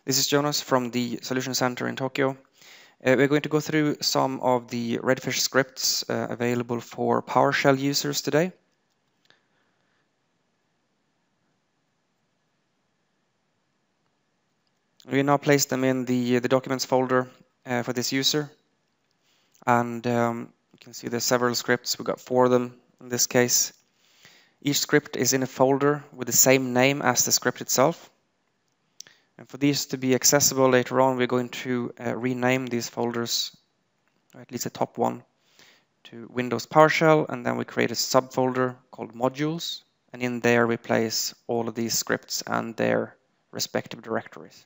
This is Jonas from the Solution Center in Tokyo. We're going to go through some of the Redfish scripts available for PowerShell users today. We now place them in the documents folder for this user. And you can see there's several scripts. We've got 4 of them in this case. Each script is in a folder with the same name as the script itself. And for these to be accessible later on, we're going to rename these folders, or at least the top one, to Windows PowerShell, and then we create a subfolder called modules, and in there we place all of these scripts and their respective directories.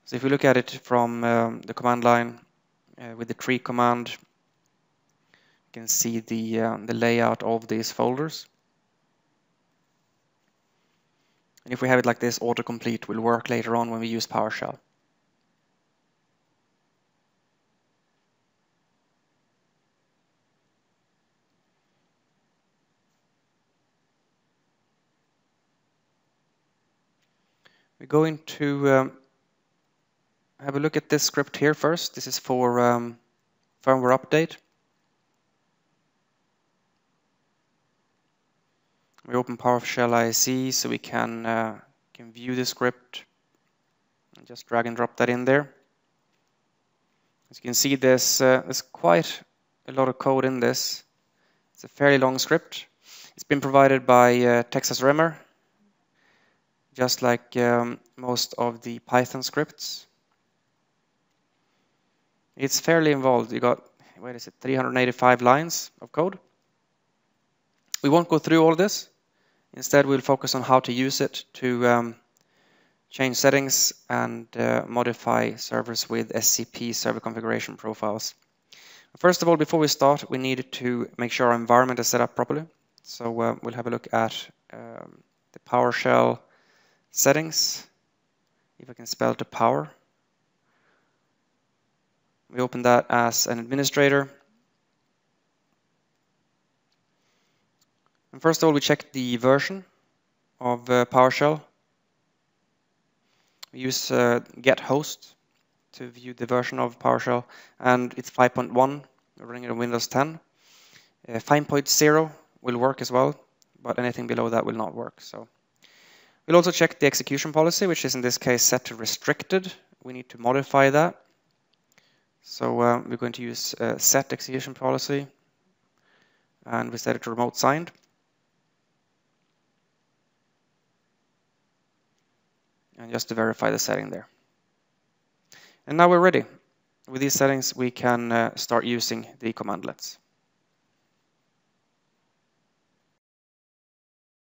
So if we look at it from the command line with the tree command, you can see the layout of these folders. And if we have it like this, autocomplete will work later on when we use PowerShell. We're going to have a look at this script here first. This is for firmware update. We open PowerShell ISE so we can view the script and just drag and drop that in there. As you can see, there's quite a lot of code in this. It's a fairly long script. It's been provided by Texas Remmer, just like most of the Python scripts. It's fairly involved. You got, 385 lines of code. We won't go through all this. Instead, we'll focus on how to use it to change settings and modify servers with SCP server configuration profiles. First of all, before we start, we need to make sure our environment is set up properly. So we'll have a look at the PowerShell settings. If I can spell to power. We open that as an administrator. And first of all, we check the version of PowerShell. We use get host to view the version of PowerShell, and it's 5.1. We're running it on Windows 10. 5.0 will work as well, but anything below that will not work. So we'll also check the execution policy, which is in this case set to restricted. We need to modify that. So we're going to use set execution policy, and we set it to remote signed. And just to verify the setting there. And now we're ready. With these settings, we can start using the commandlets.